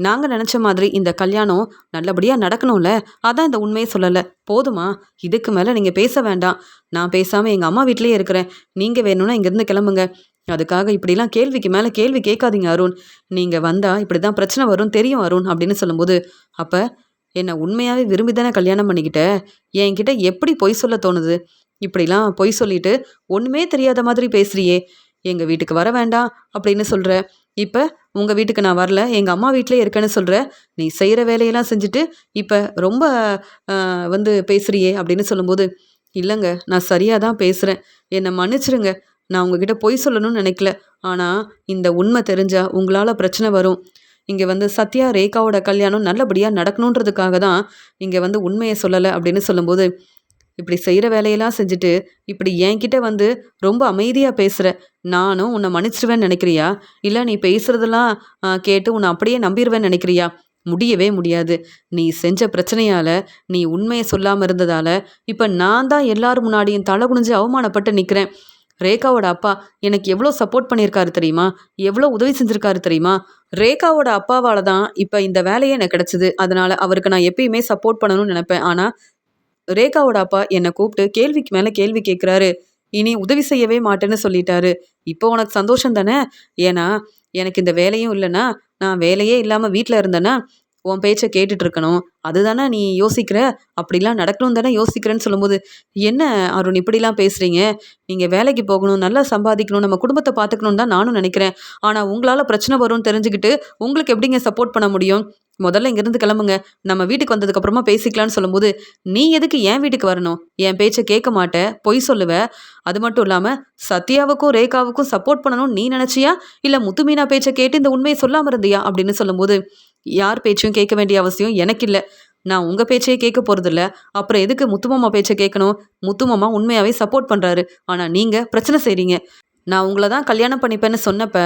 A: நாங்கள் நினச்ச மாதிரி இந்த கல்யாணம் நல்லபடியாக நடக்கணும்ல, அதான் இந்த உண்மையை சொல்லலை. போதுமா? இதுக்கு மேலே நீங்கள் பேச வேண்டாம். நான் பேசாமல் எங்கள் அம்மா வீட்டிலேயே இருக்கிறேன். நீங்கள் வேணும்னா இங்கேருந்து கிளம்புங்க. அதுக்காக இப்படிலாம் கேள்விக்கு மேலே கேள்வி கேட்காதீங்க அருண். நீங்கள் வந்தால் இப்படி தான் பிரச்சனை வரும் தெரியும் அருண் அப்படின்னு சொல்லும்போது, அப்போ என்னை உண்மையாகவே விரும்பி தானே கல்யாணம் பண்ணிக்கிட்ட, என்கிட்ட எப்படி பொய் சொல்ல தோணுது? இப்படிலாம் பொய் சொல்லிட்டு ஒன்றுமே தெரியாத மாதிரி பேசுறியே. எங்கள் வீட்டுக்கு வர வேண்டாம் அப்படின்னு சொல்கிற, இப்போ உங்கள் வீட்டுக்கு நான் வரல, எங்கள் அம்மா வீட்டிலே இருக்கேன்னு சொல்கிற, நீ செய்கிற வேலையெல்லாம் செஞ்சுட்டு இப்போ ரொம்ப வந்து பேசுறியே அப்படின்னு சொல்லும்போது, இல்லைங்க நான் சரியாக தான் பேசுகிறேன், என்னை மன்னிச்சிருங்க. நான் உங்ககிட்ட பொய் சொல்லணும்னு நினைக்கல, ஆனால் இந்த உண்மை தெரிஞ்சால் உங்களால் பிரச்சனை வரும். இங்கே வந்து சத்யா ரேகாவோட கல்யாணம் நல்லபடியாக நடக்கணுன்றதுக்காக தான் இங்கே வந்து உண்மையை சொல்லலை அப்படின்னு சொல்லும்போது, இப்படி செய்கிற வேலையெல்லாம் செஞ்சுட்டு இப்படி என்கிட்ட வந்து ரொம்ப அமைதியாக பேசுகிற, நானும் உன்னை மன்னிச்சிடுவேன்னு நினைக்கிறியா? இல்லை நீ பேசுகிறதெல்லாம் கேட்டு உன்னை அப்படியே நம்பிடுவேன்னு நினைக்கிறியா? முடியவே முடியாது. நீ செஞ்ச பிரச்சனையால், நீ உண்மையை சொல்லாமல் இருந்ததால் இப்போ நான் தான் எல்லாரும் முன்னாடியும் தலை குனிஞ்சு அவமானப்பட்டு நிற்கிறேன். ரேகாவோட அப்பா எனக்கு எவ்வளோ சப்போர்ட் பண்ணியிருக்காரு தெரியுமா? எவ்வளோ உதவி செஞ்சுருக்காரு தெரியுமா? ரேகாவோட அப்பாவால் தான் இப்போ இந்த வேலையே எனக்கு கிடச்சிது. அதனால் அவருக்கு நான் எப்பயுமே சப்போர்ட் பண்ணணும்னு நினப்பேன். ஆனால் ரேகாவோட அப்பா என்னை கூப்பிட்டு கேள்விக்கு மேலே கேள்வி கேட்குறாரு. இனி உதவி செய்யவே மாட்டேன்னு சொல்லிட்டாரு. இப்போ உனக்கு சந்தோஷம் தானே? ஏன்னா எனக்கு இந்த வேலையும் இல்லைன்னா, நான் வேலையே இல்லாமல் வீட்டில் இருந்தேன்னா உன் பேச்சை கேட்டுட்டு இருக்கணும், அதுதானே நீ யோசிக்கிற, அப்படிலாம் நடக்கணும் தானே யோசிக்கிறேன்னு சொல்லும்போது, என்ன அருண் இப்படிலாம் பேசுகிறீங்க? நீங்கள் வேலைக்கு போகணும், நல்லா சம்பாதிக்கணும், நம்ம குடும்பத்தை பார்த்துக்கணுன்னு தான் நானும் நினைக்கிறேன். ஆனால் உங்களால் பிரச்சனை வரும்னு தெரிஞ்சுக்கிட்டு உங்களுக்கு எப்படிங்க சப்போர்ட் பண்ண முடியும்? முதல்ல இங்கேருந்து கிளம்புங்க, நம்ம வீட்டுக்கு வந்ததுக்கப்புறமா பேசிக்கலான்னு சொல்லும்போது, நீ எதுக்கு என் வீட்டுக்கு வரணும்? என் பேச்சை கேட்க மாட்ட, பொய் சொல்லுவ. அது மட்டும் இல்லாமல் சத்யாவுக்கும் ரேகாவுக்கும் சப்போர்ட் பண்ணணும்னு நீ நினச்சியா, இல்லை முத்துமீனா பேச்சை கேட்டு இந்த உண்மையை சொல்லாமல் இருந்தியா அப்படின்னு சொல்லும்போது, யார் பேச்சையும் கேட்க வேண்டிய அவசியம் எனக்கு இல்லை. நான் உங்கள் பேச்சையே கேட்க போகிறதில்ல. அப்புறம் எதுக்கு முத்துமாமா பேச்சை கேட்கணும்? முத்துமாமா உண்மையாகவே சப்போர்ட் பண்ணுறாரு. ஆனால் நீங்கள் பிரச்சனை செய்கிறீங்க. நான் உங்களை தான் கல்யாணம் பண்ணிப்பேன்னு சொன்னப்ப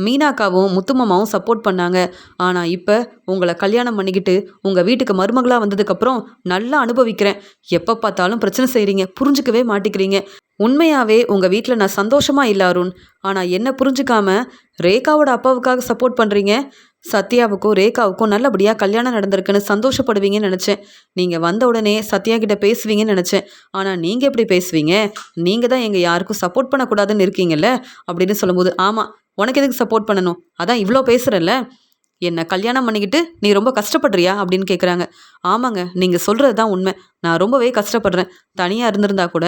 A: மீனாக்காவும் முத்துமாமாவும் சப்போர்ட் பண்ணாங்க. ஆனால் இப்போ உங்களை கல்யாணம் பண்ணிக்கிட்டு உங்கள் வீட்டுக்கு மருமகளாக வந்ததுக்கப்புறம் நல்லா அனுபவிக்கிறேன். எப்போ பார்த்தாலும் பிரச்சனை செய்கிறீங்க, புரிஞ்சுக்கவே மாட்டிக்கிறீங்க. உண்மையாகவே உங்கள் வீட்டில் நான் சந்தோஷமாக இல்லை அருண். ஆனால் என்ன புரிஞ்சுக்காம ரேகாவோட அப்பாவுக்காக சப்போர்ட் பண்ணுறீங்க. சத்யாவுக்கும் ரேகாவுக்கும் நல்லபடியாக கல்யாணம் நடந்திருக்குன்னு சந்தோஷப்படுவீங்கன்னு நினச்சேன். நீங்கள் வந்த உடனே சத்யா கிட்ட பேசுவீங்கன்னு நினச்சேன். ஆனால் நீங்கள் எப்படி பேசுவீங்க? நீங்கள் தான் எங்கள் யாருக்கும் சப்போர்ட் பண்ணக்கூடாதுன்னு இருக்கீங்கல்ல அப்படின்னு சொல்லும்போது, ஆமாம், உனக்கு எதுக்கு சப்போர்ட் பண்ணணும்? அதான் இவ்வளோ பேசுகிறல்ல. என்னை கல்யாணம் பண்ணிக்கிட்டு நீ ரொம்ப கஷ்டப்படுறியா அப்படின்னு கேட்குறாங்க. ஆமாங்க, நீங்கள் சொல்கிறது தான் உண்மை. நான் ரொம்பவே கஷ்டப்படுறேன். தனியாக இருந்திருந்தா கூட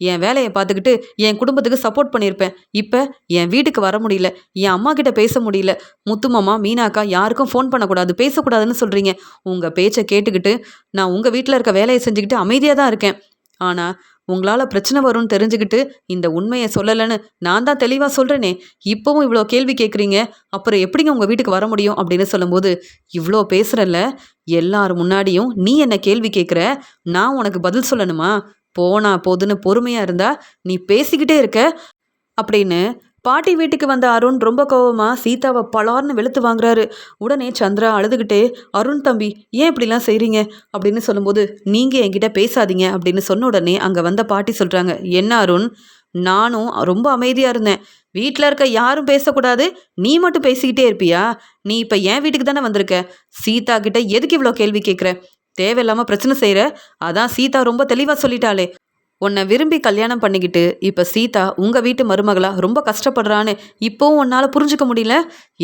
A: என் வேலையை பார்த்துக்கிட்டு என் குடும்பத்துக்கு சப்போர்ட் பண்ணியிருப்பேன். இப்போ என் வீட்டுக்கு வர முடியல, என் அம்மா கிட்ட பேச முடியல. முத்துமாமா மீனாக்கா யாருக்கும் ஃபோன் பண்ணக்கூடாது, பேசக்கூடாதுன்னு சொல்கிறீங்க. உங்கள் பேச்சை கேட்டுக்கிட்டு நான் உங்கள் வீட்டில் இருக்க வேலையை செஞ்சுக்கிட்டு அமைதியாக தான் இருக்கேன். ஆனால் உங்களால் பிரச்சனை வரும்னு தெரிஞ்சுக்கிட்டு இந்த உண்மையை சொல்லலைன்னு நான் தான் தெளிவாக சொல்கிறேனே, இப்போவும் இவ்வளோ கேள்வி கேட்குறீங்க, அப்புறம் எப்படிங்க உங்கள் வீட்டுக்கு வர முடியும் அப்படின்னு சொல்லும்போது, இவ்வளோ பேசுகிறல்ல, எல்லார் முன்னாடியும் நீ என்ன கேள்வி கேட்குற, நான் உனக்கு பதில் சொல்லணுமா? போனா போதுன்னு பொறுமையாக இருந்தா நீ பேசிக்கிட்டே இருக்க அப்படின்னு பாட்டி வீட்டுக்கு வந்த அருண் ரொம்ப கோவமா சீதாவை பலார்னு வெளுத்து வாங்குறாரு. உடனே சந்திரா அழுதுகிட்டே, அருண் தம்பி ஏன் இப்படிலாம் செய்கிறீங்க அப்படின்னு சொல்லும்போது, நீங்கள் என்கிட்ட பேசாதீங்க அப்படின்னு சொன்ன உடனே அங்கே வந்த பாட்டி சொல்கிறாங்க, என்ன அருண், நானும் ரொம்ப அமைதியாக இருந்தேன், வீட்டில் இருக்க யாரும் பேசக்கூடாது, நீ மட்டும் பேசிக்கிட்டே இருப்பியா? நீ இப்போ என் வீட்டுக்கு தானே வந்திருக்க, சீதா கிட்ட எதுக்கு இவ்வளோ கேள்வி கேட்குற, தேவையில்லாமல் பிரச்சனை செய்கிற, அதான் சீதா ரொம்ப தெளிவாக சொல்லிட்டாளே, உன்னை விரும்பி கல்யாணம் பண்ணிக்கிட்டு இப்போ சீதா உங்கள் வீட்டு மருமகளா ரொம்ப கஷ்டப்படுறான்னு இப்போவும் உன்னால் புரிஞ்சுக்க முடியல,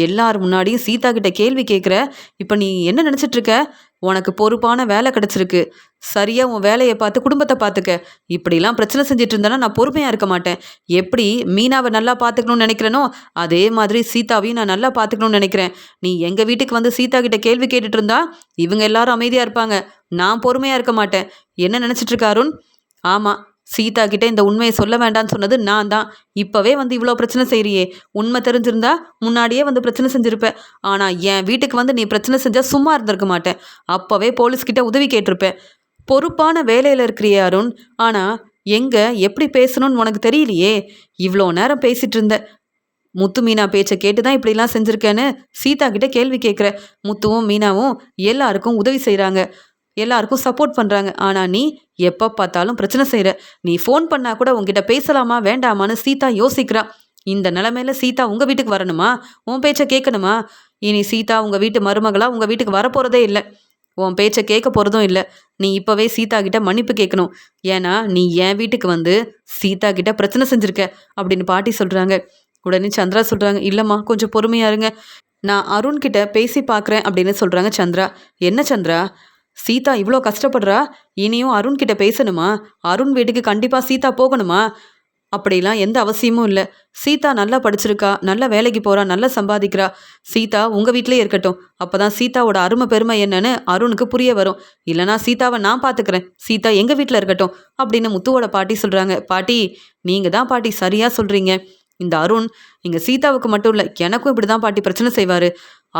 A: எல்லார் முன்னாடியும் சீதா கிட்ட கேள்வி கேட்குற, இப்போ நீ என்ன நினச்சிட்ருக்க, உனக்கு பொறுப்பான வேலை கிடச்சிருக்கு, சரியாக உன் வேலையை பார்த்து குடும்பத்தை பார்த்துக்க, இப்படிலாம் பிரச்சனை செஞ்சுட்டு இருந்தேன்னா நான் பொறுமையாக இருக்க மாட்டேன், எப்படி மீனாவை நல்லா பார்த்துக்கணும்னு நினைக்கிறேனோ அதே மாதிரி சீதாவையும் நான் நல்லா பார்த்துக்கணும்னு நினைக்கிறேன், நீ எங்கள் வீட்டுக்கு வந்து சீதா கிட்ட கேள்வி கேட்டுட்டு இருந்தா இவங்க எல்லாரும் அமைதியாக இருப்பாங்க, நான் பொறுமையாக இருக்க மாட்டேன், என்ன நினச்சிட்ருக்க அருண்? ஆமாம், சீதா கிட்ட இந்த உண்மையை சொல்ல வேண்டாம்னு சொன்னது நான் தான், இப்போவே வந்து இவ்வளோ பிரச்சனை செய்கிறியே, உண்மை தெரிஞ்சிருந்தா முன்னாடியே வந்து பிரச்சனை செஞ்சுருப்பேன், ஆனால் என் வீட்டுக்கு வந்து நீ பிரச்சனை செஞ்சால் சும்மா இருந்திருக்க மாட்டேன், அப்போவே போலீஸ்கிட்ட உதவி கேட்டிருப்பேன், பொறுப்பான வேலையில் இருக்கிறியே அருண், ஆனால் எங்கே எப்படி பேசணும்னு உனக்கு தெரியலையே, இவ்வளோ நேரம் பேசிகிட்டு இருந்த, முத்து மீனா பேச்சை கேட்டு தான் இப்படிலாம் செஞ்சுருக்கேன்னு சீதா கிட்ட கேள்வி கேட்குற, முத்துவும் மீனாவும் எல்லாருக்கும் உதவி செய்கிறாங்க, எல்லாருக்கும் சப்போர்ட் பண்ணுறாங்க, ஆனால் நீ எப்போ பார்த்தாலும் பிரச்சனை செய்கிற, நீ ஃபோன் பண்ணால் கூட உங்ககிட்ட பேசலாமா வேண்டாமான்னு சீதா யோசிக்கிறா, இந்த நிலமையில சீதா உங்கள் வீட்டுக்கு வரணுமா, உன் பேச்சை கேட்கணுமா, இனி சீதா உங்கள் வீட்டு மருமகளாக உங்கள் வீட்டுக்கு வரப்போகிறதே இல்லை, உன் பேச்சை கேட்க போகிறதும் இல்லை, நீ இப்போவே சீதா கிட்ட மன்னிப்பு கேட்கணும், ஏன்னா நீ என் வீட்டுக்கு வந்து சீதா கிட்ட பிரச்சனை செஞ்சுருக்க அப்படின்னு பாட்டி சொல்கிறாங்க. உடனே சந்திரா சொல்கிறாங்க, இல்லைம்மா கொஞ்சம் பொறுமையாக இருங்க, நான் அருண்கிட்ட பேசி பார்க்குறேன் அப்படின்னு சொல்கிறாங்க சந்திரா. என்ன சந்திரா, சீதா இவ்வளோ கஷ்டப்படுறா, இனியும் அருண்கிட்ட பேசணுமா, அருண் வீட்டுக்கு கண்டிப்பாக சீதா போகணுமா, அப்படிலாம் எந்த அவசியமும் இல்லை, சீதா நல்லா படிச்சிருக்கா, நல்ல வேலைக்கு போகிறா, நல்லா சம்பாதிக்கிறா, சீதா உங்கள் வீட்டிலே இருக்கட்டும், அப்போ தான் சீதாவோட அருமை பெருமை என்னன்னு அருணுக்கு புரிய வரும், இல்லைனா சீதாவை நான் பார்த்துக்கிறேன், சீதா எங்கள் வீட்டில் இருக்கட்டும் அப்படின்னு முத்துவோட பாட்டி சொல்கிறாங்க. பாட்டி நீங்கள் தான் பாட்டி சரியாக சொல்கிறீங்க, இந்த அருண் இங்கே சீதாவுக்கு மட்டும் இல்லை எனக்கும் இப்படி தான் பாட்டி பிரச்சனை செய்வார்,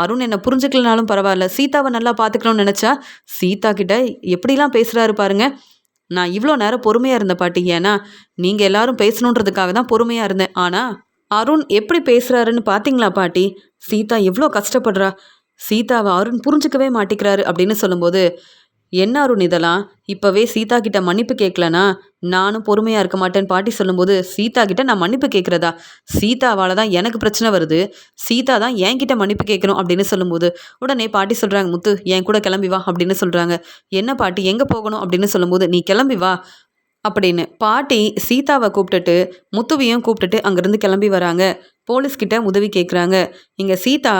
A: அருண் என்னை புரிஞ்சுக்கலனாலும் பரவாயில்ல, சீதாவை நல்லா பார்த்துக்கணும்னு நினச்சா சீதா கிட்ட எப்படிலாம் பேசுகிறாரு பாருங்க, நான் இவ்வளோ நேரம் பொறுமையாக இருந்தேன் பாட்டி, ஏன்னா நீங்கள் எல்லாரும் பேசணுன்றதுக்காக தான் பொறுமையாக இருந்தேன், ஆனால் அருண் எப்படி பேசுகிறாருன்னு பார்த்தீங்களா பாட்டி, சீதா எவ்வளோ கஷ்டப்படுறா, சீதாவை அருண் புரிஞ்சுக்கவே மாட்டேங்கிறாரு அப்படின்னு சொல்லும்போது, என்ன அருண் இதெல்லாம், இப்போவே சீதா கிட்ட மன்னிப்பு கேட்கலனா நானும் பொறுமையாக இருக்க மாட்டேன்னு பாட்டி சொல்லும்போது, சீதா கிட்ட நான் மன்னிப்பு கேட்குறதா, சீதாவால் தான் எனக்கு பிரச்சனை வருது, சீதா தான் என்கிட்ட மன்னிப்பு கேட்கணும் அப்படின்னு சொல்லும்போது, உடனே பாட்டி சொல்கிறாங்க, முத்து என் கூட கிளம்பி வா அப்படின்னு சொல்கிறாங்க. என்ன பாட்டி எங்கே போகணும் அப்படின்னு சொல்லும்போது, நீ கிளம்பி வா அப்படின்னு பாட்டி சீதாவை கூப்பிட்டுட்டு முத்துவையும் கூப்பிட்டுட்டு அங்கேருந்து கிளம்பி வராங்க. போலீஸ்கிட்ட உதவி கேட்குறாங்க. இங்கே சீதா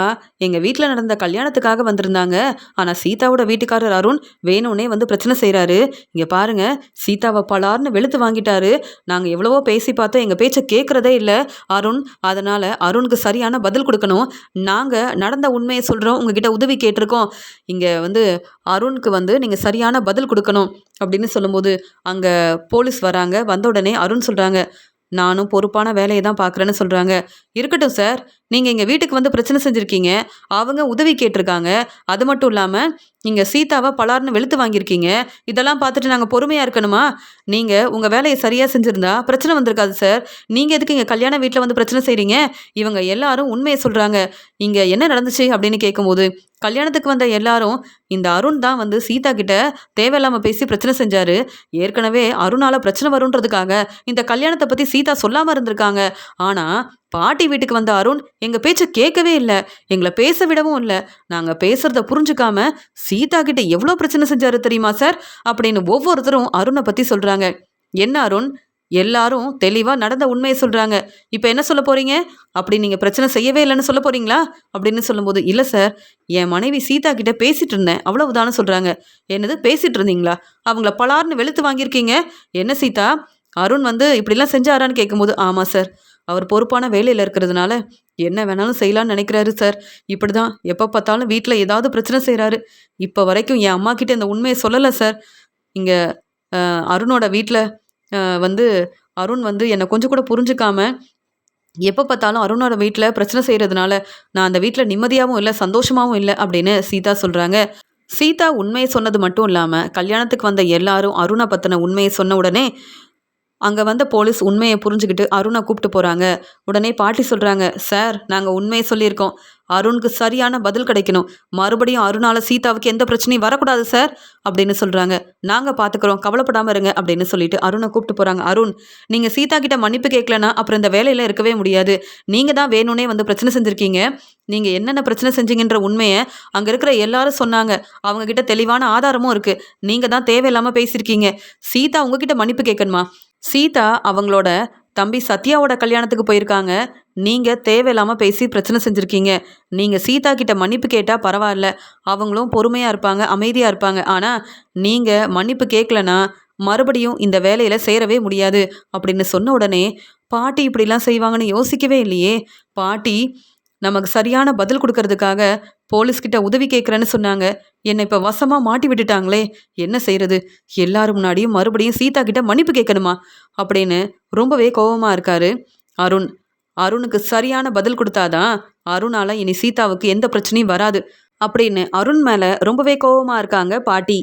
A: எங்கள் வீட்டில் நடந்த கல்யாணத்துக்காக வந்திருந்தாங்க, ஆனால் சீதாவோட வீட்டுக்காரர் அருண் வேணும்னே வந்து பிரச்சனை செய்கிறாரு, இங்கே பாருங்கள் சீதாவை பலார்னு வெளுத்து வாங்கிட்டாரு, நாங்கள் எவ்வளவோ பேசி பார்த்தோம், எங்கள் பேச்சை கேட்குறதே இல்லை அருண், அதனால் அருணுக்கு சரியான பதில் கொடுக்கணும், நாங்கள் நடந்த உண்மையை சொல்கிறோம், உங்ககிட்ட உதவி கேட்டிருக்கோம், இங்கே வந்து அருணுக்கு வந்து நீங்கள் சரியான பதில் கொடுக்கணும் அப்படின்னு சொல்லும்போது அங்கே போலீஸ் வராங்க. வந்த உடனே அருண் சொல்கிறாங்க, நானும் பொறுப்பான வேலையை தான் பார்க்குறேன்னு சொல்கிறாங்க. இருக்கட்டும் சார், நீங்கள் எங்கள் வீட்டுக்கு வந்து பிரச்சனை செஞ்சுருக்கீங்க, அவங்க உதவி கேட்டிருக்காங்க, அது மட்டும் இல்லாமல் நீங்கள் சீதாவை பலார்னு வெளுத்து வாங்கியிருக்கீங்க, இதெல்லாம் பார்த்துட்டு நாங்கள் பொறுமையாக இருக்கணுமா, நீங்கள் உங்கள் வேலையை சரியாக செஞ்சுருந்தா பிரச்சனை வந்திருக்காது சார், நீங்கள் எதுக்கு இங்கே கல்யாண வீட்டில் வந்து பிரச்சனை செய்கிறீங்க, இவங்க எல்லாரும் உண்மையை சொல்கிறாங்க, இங்கே என்ன நடந்துச்சு அப்படின்னு கேட்கும்போது, கல்யாணத்துக்கு வந்த எல்லாரும் இந்த அருண் தான் வந்து சீதா கிட்ட தேவையில்லாமல் பேசி பிரச்சனை செஞ்சார், ஏற்கனவே அருணால் பிரச்சனை வருன்றதுக்காக இந்த கல்யாணத்தை பற்றி சீதா சொல்லாமல் இருந்திருக்காங்க, ஆனால் பாட்டி வீட்டுக்கு வந்த அருண் எங்கள் பேச்சை கேட்கவே இல்லை, எங்களை பேச விடவும் இல்லை, நாங்கள் பேசுகிறத புரிஞ்சுக்காம சீதா கிட்ட எவ்வளோ பிரச்சனை செஞ்சாரு தெரியுமா சார் அப்படின்னு ஒவ்வொருத்தரும் அருணை பற்றி சொல்கிறாங்க. என்ன அருண், எல்லாரும் தெளிவாக நடந்த உண்மையை சொல்கிறாங்க, இப்போ என்ன சொல்ல போகிறீங்க, அப்படி நீங்கள் பிரச்சனை செய்யவே இல்லைன்னு சொல்ல போகிறீங்களா அப்படின்னு சொல்லும்போது, இல்லை சார் என் மனைவி சீதா கிட்ட பேசிகிட்டு இருந்தேன் அவ்வளவுதானே சொல்கிறாங்க. என்னது பேசிகிட்டு இருந்தீங்களா, அவங்கள பலார்னு வெளுத்து வாங்கியிருக்கீங்க, என்ன சீதா அருண் வந்து இப்படிலாம் செஞ்சாரான்னு கேட்கும்போது, ஆமாம் சார் அவர் பொறுப்பான வேலையில் இருக்கிறதுனால என்ன வேணாலும் செய்யலான்னு நினைக்கிறாரு சார், இப்படி தான் எப்போ பார்த்தாலும் வீட்டில் ஏதாவது பிரச்சனை செய்கிறாரு, இப்போ வரைக்கும் என் அம்மா கிட்ட இந்த உண்மையை சொல்லலை சார், இங்கே அருணோட வீட்டில் வந்து அருண் வந்து என்னை கொஞ்சம் கூட புரிஞ்சுக்காம எப்போ பார்த்தாலும் அருணோட வீட்டில் பிரச்சனை செய்கிறதுனால நான் அந்த வீட்டில் நிம்மதியாகவும் இல்லை சந்தோஷமாகவும் இல்லை அப்படின்னு சீதா சொல்கிறாங்க. சீதா உண்மையை சொன்னது மட்டும் இல்லாமல் கல்யாணத்துக்கு வந்த எல்லாரும் அருணை பற்றின உண்மையை சொன்ன உடனே அங்கே வந்த போலீஸ் உண்மையை புரிஞ்சுக்கிட்டு அருணை கூப்பிட்டு போகிறாங்க. உடனே பாட்டி சொல்கிறாங்க, சார் நாங்கள் உண்மையை சொல்லியிருக்கோம், அருணுக்கு சரியான பதில் கிடைக்கணும், மறுபடியும் அருணால் சீதாவுக்கு எந்த பிரச்சனையும் வரக்கூடாது சார் அப்படின்னு சொல்கிறாங்க. நாங்கள் பார்த்துக்குறோம், கவலைப்படாமல் இருங்க அப்படின்னு சொல்லிட்டு அருணை கூப்பிட்டு போகிறாங்க. அருண், நீங்கள் சீதா கிட்ட மன்னிப்பு கேட்கலன்னா அப்புறம் இந்த வேலையில் இருக்கவே முடியாது. நீங்கள் தான் வேணும்னே வந்து பிரச்சனை செஞ்சுருக்கீங்க. நீங்கள் என்னென்ன பிரச்சனை செஞ்சீங்கன்ற உண்மையை அங்கே இருக்கிற எல்லாரும் சொன்னாங்க. அவங்கக்கிட்ட தெளிவான ஆதாரமும் இருக்குது. நீங்கள் தான் தேவையில்லாமல் பேசியிருக்கீங்க. சீதா உங்ககிட்ட மன்னிப்பு கேட்கணுமா? சீதா அவங்களோட தம்பி சத்யாவோட கல்யாணத்துக்கு போயிருக்காங்க. நீங்கள் தேவையில்லாமல் பேசி பிரச்சனை செஞ்சுருக்கீங்க. நீங்கள் சீதா கிட்ட மன்னிப்பு கேட்டால் பரவாயில்ல, அவங்களும் பொறுமையாக இருப்பாங்க, அமைதியாக இருப்பாங்க. ஆனால் நீங்கள் மன்னிப்பு கேட்கலனா மறுபடியும் இந்த வேலையில் சேரவே முடியாது அப்படின்னு சொன்ன உடனே பாட்டி இப்படிலாம் செய்வாங்கன்னு யோசிக்கவே இல்லையே. பாட்டி நமக்கு சரியான பதில் கொடுக்கறதுக்காக போலீஸ்கிட்ட உதவி கேட்குறேன்னு சொன்னாங்க. என்னை இப்போ வசமாக மாட்டி விட்டுட்டாங்களே, என்ன செய்யறது? எல்லாரும் முன்னாடியும் மறுபடியும் சீதா கிட்ட மன்னிப்பு கேட்கணுமா அப்படின்னு ரொம்பவே கோபமாக இருக்காரு அருண். அருணுக்கு சரியான பதில் கொடுத்தாதான் அருணால இனி சீதாவுக்கு எந்த பிரச்சனையும் வராது அப்படின்னு அருண் மேலே ரொம்பவே கோபமாக இருக்காங்க பாட்டி.